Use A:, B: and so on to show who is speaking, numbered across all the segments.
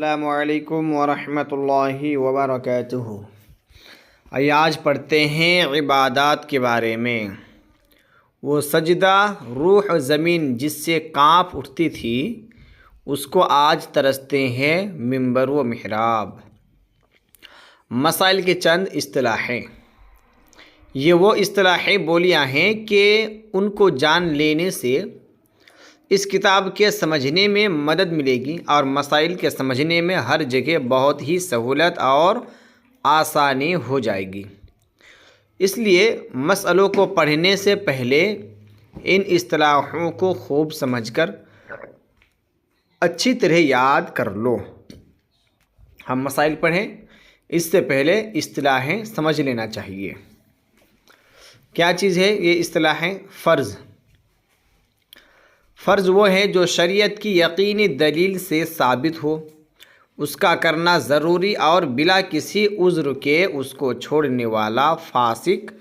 A: السلام علیکم ورحمۃ اللہ وبرکاتہ۔ آج پڑھتے ہیں عبادات کے بارے میں۔ وہ سجدہ روح و زمین جس سے کانپ اٹھتی تھی، اس کو آج ترستے ہیں منبر و محراب۔ مسائل کے چند اصطلاحیں۔ یہ وہ اصطلاحیں بولیاں ہیں کہ ان کو جان لینے سے اس کتاب کے سمجھنے میں مدد ملے گی اور مسائل کے سمجھنے میں ہر جگہ بہت ہی سہولت اور آسانی ہو جائے گی۔ اس لیے مسئلوں کو پڑھنے سے پہلے ان اصطلاحوں کو خوب سمجھ کر اچھی طرح یاد کر لو۔ ہم مسائل پڑھیں اس سے پہلے اصطلاحیں سمجھ لینا چاہیے۔ کیا چیز ہے یہ اصطلاحیں؟ فرض۔ فرض وہ ہے جو شریعت کی یقینی دلیل سے ثابت ہو، اس کا کرنا ضروری اور بلا کسی عذر کے اس کو چھوڑنے والا فاسق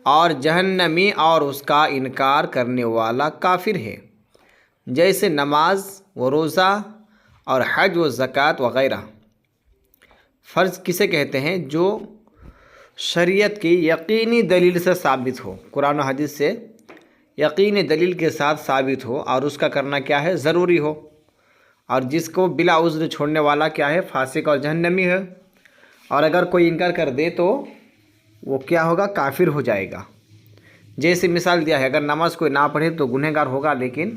A: اور جہنمی اور اس کا انکار کرنے والا کافر ہے، جیسے نماز و روزہ اور حج و زکوٰۃ وغیرہ۔ فرض کسے کہتے ہیں؟ جو شریعت کی یقینی دلیل سے ثابت ہو، قرآن و حدیث سے یقینی دلیل کے ساتھ ثابت ہو اور اس کا کرنا کیا ہے؟ ضروری ہو، اور جس کو بلا عذر چھوڑنے والا کیا ہے؟ فاسق اور جہنمی ہے۔ اور اگر کوئی انکار کر دے تو وہ کیا ہوگا؟ کافر ہو جائے گا۔ جیسے مثال دیا ہے، اگر نماز کوئی نہ پڑھے تو گنہگار ہوگا لیکن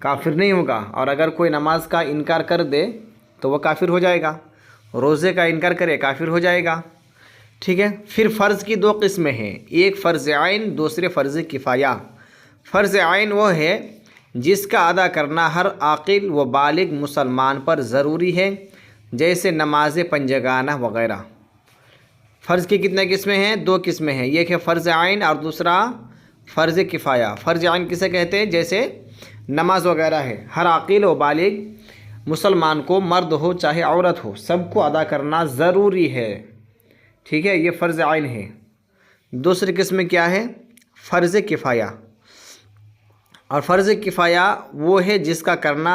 A: کافر نہیں ہوگا، اور اگر کوئی نماز کا انکار کر دے تو وہ کافر ہو جائے گا، روزے کا انکار کرے کافر ہو جائے گا۔ ٹھیک ہے۔ پھر فرض کی دو قسمیں ہیں، ایک فرض عین، دوسرے فرض کفایہ۔ فرض عین وہ ہے جس کا ادا کرنا ہر عاقل و بالغ مسلمان پر ضروری ہے، جیسے نماز پنجگانہ وغیرہ۔ فرض کی کتنے قسمیں ہیں؟ دو قسمیں ہیں، ایک ہے فرض عین اور دوسرا فرض کفایہ۔ فرض عین کسے کہتے ہیں؟ جیسے نماز وغیرہ ہے، ہر عاقل و بالغ مسلمان کو، مرد ہو چاہے عورت ہو، سب کو ادا کرنا ضروری ہے۔ ٹھیک ہے، یہ فرض عین ہے۔ دوسری قسم کیا ہے؟ فرض کفایہ۔ اور فرض کفایہ وہ ہے جس کا کرنا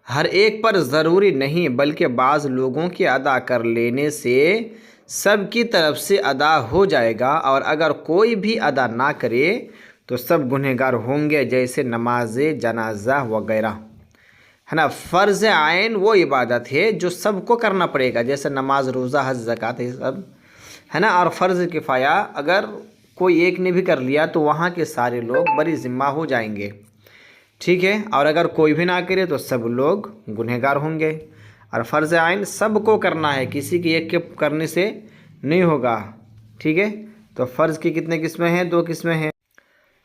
A: ہر ایک پر ضروری نہیں بلکہ بعض لوگوں کے ادا کر لینے سے سب کی طرف سے ادا ہو جائے گا، اور اگر کوئی بھی ادا نہ کرے تو سب گنہگار ہوں گے، جیسے نماز جنازہ وغیرہ ہے نا۔ فرض عین وہ عبادت ہے جو سب کو کرنا پڑے گا، جیسے نماز، روزہ، حج، زکوٰۃ، یہ سب ہے نا۔ اور فرض کفایہ اگر کوئی ایک نے بھی کر لیا تو وہاں کے سارے لوگ بری ذمہ ہو جائیں گے۔ ٹھیک ہے، اور اگر کوئی بھی نہ کرے تو سب لوگ گنہگار ہوں گے۔ اور فرض عین سب کو کرنا ہے، کسی کی ایک کے کرنے سے نہیں ہوگا۔ ٹھیک ہے، تو فرض کی کتنے قسمیں ہیں؟ دو قسمیں ہیں۔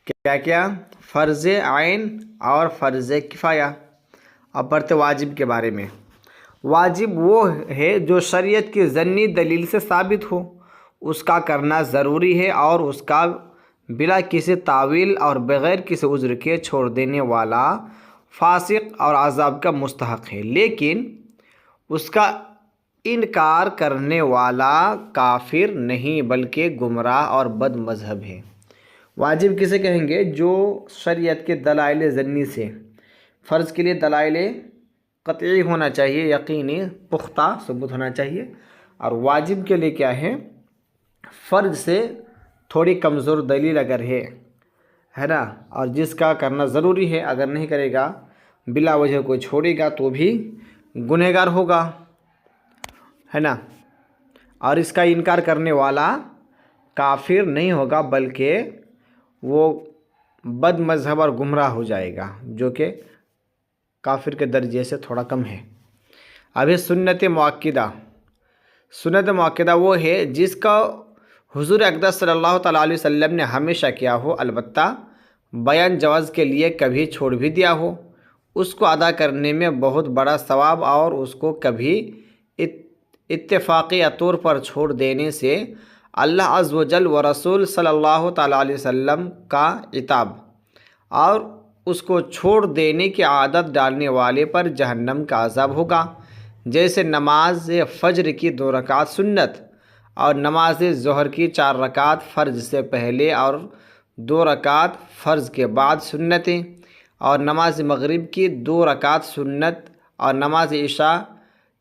A: کیا کیا؟ فرض عین اور فرض کفایہ۔ اب پڑھتے واجب کے بارے میں۔ واجب وہ ہے جو شریعت کی ضمنی دلیل سے ثابت ہو، اس کا کرنا ضروری ہے اور اس کا بلا کسی تاویل اور بغیر کسی عذر کے چھوڑ دینے والا فاسق اور عذاب کا مستحق ہے، لیکن اس کا انکار کرنے والا کافر نہیں بلکہ گمراہ اور بد مذہب ہے۔ واجب کسے کہیں گے؟ جو شریعت کے دلائل ضمنی سے، فرض کے لیے دلائل قطعی ہونا چاہیے، یقینی پختہ ثبوت ہونا چاہیے، اور واجب کے لیے کیا ہے؟ فرض سے تھوڑی کمزور دلیل اگر ہے نا، اور جس کا کرنا ضروری ہے، اگر نہیں کرے گا بلا وجہ کوئی چھوڑے گا تو بھی گنہگار ہوگا، ہے نا۔ اور اس کا انکار کرنے والا کافر نہیں ہوگا بلکہ وہ بد مذہب اور گمراہ ہو جائے گا، جو کہ کافر کے درجے سے تھوڑا کم ہے۔ ابھی سنت مؤکدہ۔ سنت مؤکدہ وہ ہے جس کا حضور اقدس صلی اللہ تعالیٰ علیہ وسلم نے ہمیشہ کیا ہو، البتہ بیان جواز کے لیے کبھی چھوڑ بھی دیا ہو، اس کو ادا کرنے میں بہت بڑا ثواب، اور اس کو کبھی اتفاقی طور پر چھوڑ دینے سے اللہ عز و جل و رسول صلی اللہ تعالیٰ علیہ وسلم کا عتاب، اور اس کو چھوڑ دینے کی عادت ڈالنے والے پر جہنم کا عذاب ہوگا، جیسے نماز فجر کی 2 رکعت سنت، اور نماز ظہر کی 4 رکعت فرض سے پہلے اور 2 رکعت فرض کے بعد سنتیں، اور نماز مغرب کی 2 رکعت سنت، اور نماز عشاء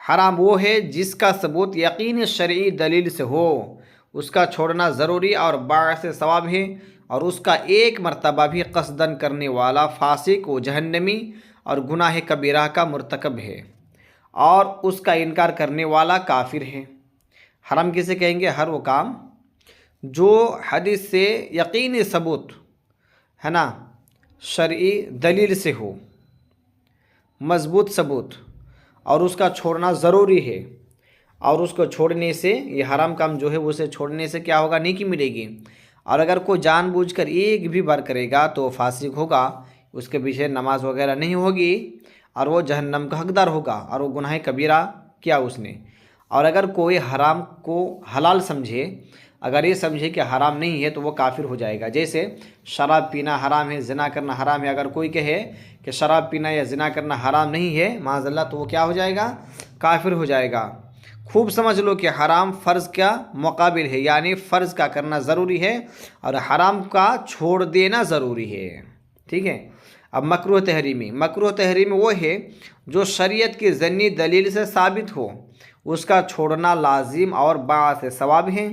A: حرام وہ ہے جس کا ثبوت یقین شرعی دلیل سے ہو، اس کا چھوڑنا ضروری اور باعث ثواب ہے، اور اس کا ایک مرتبہ بھی قصدن کرنے والا فاسق و جہنمی اور گناہ کبیرہ کا مرتکب ہے، اور اس کا انکار کرنے والا کافر ہے۔ حرام کسے کہیں گے؟ ہر وہ کام جو حدیث سے یقینی ثبوت ہے نا، شرعی دلیل سے ہو، مضبوط ثبوت، اور اس کا چھوڑنا ضروری ہے، اور اس کو چھوڑنے سے یہ حرام کام جو ہے اسے چھوڑنے سے کیا ہوگا؟ نیکی ملے گی۔ اور اگر کوئی جان بوجھ کر ایک بھی بار کرے گا تو وہ فاسق ہوگا، اس کے پیچھے نماز وغیرہ نہیں ہوگی، اور وہ جہنم کا حقدار ہوگا، اور وہ گناہ کبیرہ کیا اس نے۔ اور اگر کوئی حرام کو حلال سمجھے، اگر یہ سمجھے کہ حرام نہیں ہے تو وہ کافر ہو جائے گا۔ جیسے شراب پینا حرام ہے، زنا کرنا حرام ہے، اگر کوئی کہے کہ شراب پینا یا زنا کرنا حرام نہیں ہے معاذ اللہ، تو وہ کیا ہو جائے گا؟ کافر ہو جائے گا۔ خوب سمجھ لو کہ حرام فرض کا مقابل ہے، یعنی فرض کا کرنا ضروری ہے اور حرام کا چھوڑ دینا ضروری ہے، ٹھیک ہے۔ اب مکروہ تحریمی، مکروہ تحریمی وہ ہے جو شریعت کی ضمنی دلیل سے ثابت ہو، اس کا چھوڑنا لازم اور باعث ثواب ہے،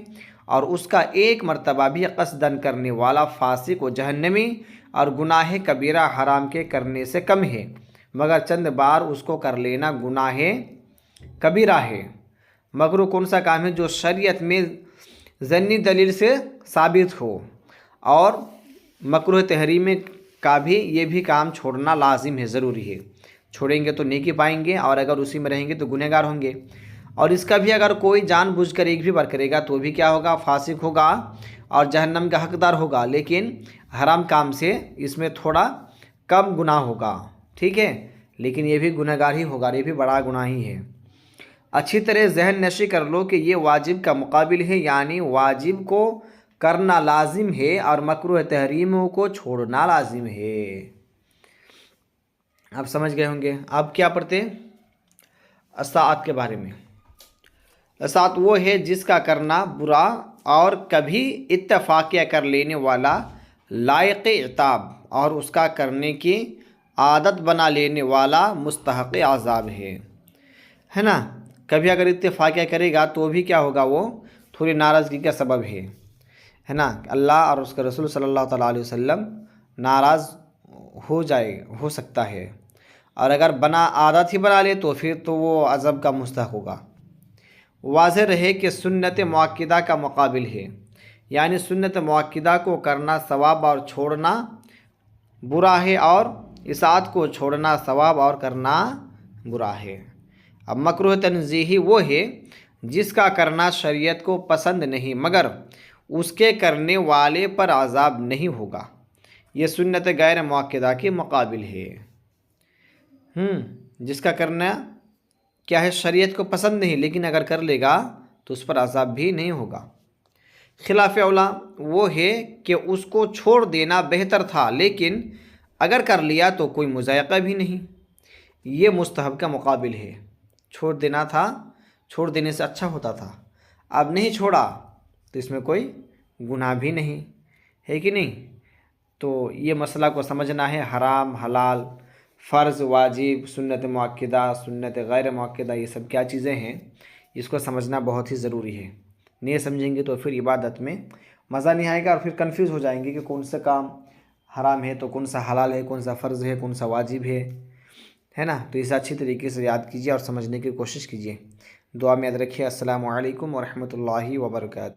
A: اور اس کا ایک مرتبہ بھی قصدن کرنے والا فاسق و جہنمی اور گناہ کبیرہ حرام کے کرنے سے کم ہے، مگر چند بار اس کو کر لینا گناہ کبیرہ ہے۔ مکروہ کون سا کام ہے؟ جو شریعت میں ضمنی دلیل سے ثابت ہو، اور مکروہ تحریمی کا بھی یہ بھی کام چھوڑنا لازم ہے، ضروری ہے۔ چھوڑیں گے تو نیکی پائیں گے، اور اگر اسی میں رہیں گے تو گنہگار ہوں گے۔ اور اس کا بھی اگر کوئی جان بوجھ کر ایک بھی بار کرے گا تو بھی کیا ہوگا؟ فاسق ہوگا اور جہنم کا حقدار ہوگا، لیکن حرام کام سے اس میں تھوڑا کم گناہ ہوگا، ٹھیک ہے، لیکن یہ بھی گنہگار ہی ہوگا، یہ بھی بڑا گناہ ہی ہے۔ اچھی طرح ذہن نشی کر لو کہ یہ واجب کا مقابل ہے، یعنی واجب کو کرنا لازم ہے اور مکروہ تحریموں کو چھوڑنا لازم ہے۔ آپ سمجھ گئے ہوں گے۔ اب کیا پڑھتے ہیں؟ اساعت کے بارے میں۔ اساعت وہ ہے جس کا کرنا برا اور کبھی اتفاقیہ کر لینے والا لائق عتاب، اور اس کا کرنے کی عادت بنا لینے والا مستحق عذاب ہے نا۔ کبھی اگر اتفاقیہ کرے گا تو بھی کیا ہوگا؟ وہ تھوڑی ناراضگی کا سبب ہے نا۔ اللہ اور اس کے رسول صلی اللہ تعالیٰ علیہ وسلم ناراض ہو سکتا ہے، اور اگر عادت ہی بنا لے تو پھر تو وہ عذاب کا مستحق ہوگا۔ واضح رہے کہ سنت مؤکدہ کا مقابل ہے، یعنی سنت مؤکدہ کو کرنا ثواب اور چھوڑنا برا ہے، اور اطاعت کو چھوڑنا ثواب اور کرنا برا ہے۔ اب مکروہ تنزیہی وہ ہے جس کا کرنا شریعت کو پسند نہیں، مگر اس کے کرنے والے پر عذاب نہیں ہوگا، یہ سنت غیر مؤکدہ کے مقابل ہے۔ جس کا کرنا کیا ہے؟ شریعت کو پسند نہیں، لیکن اگر کر لے گا تو اس پر عذاب بھی نہیں ہوگا۔ خلاف اولا وہ ہے کہ اس کو چھوڑ دینا بہتر تھا، لیکن اگر کر لیا تو کوئی مضائقہ بھی نہیں، یہ مستحب کا مقابل ہے۔ چھوڑ دینا تھا، چھوڑ دینے سے اچھا ہوتا تھا، اب نہیں چھوڑا تو اس میں کوئی گناہ بھی نہیں ہے کہ نہیں۔ تو یہ مسئلہ کو سمجھنا ہے، حرام حلال، فرض واجب، سنت مؤکدہ، سنت غیر مؤکدہ، یہ سب کیا چیزیں ہیں، اس کو سمجھنا بہت ہی ضروری ہے۔ نہیں سمجھیں گے تو پھر عبادت میں مزہ نہیں آئے گا، اور پھر کنفیوز ہو جائیں گے کہ کون سا کام حرام ہے تو کون سا حلال ہے، کون سا فرض ہے، کون سا واجب ہے نا۔ تو اسے اچھی طریقے سے یاد کیجیے اور سمجھنے کی کوشش کیجیے۔ دعا میں یاد رکھیے۔ السلام علیکم ورحمۃ اللہ وبرکاتہ۔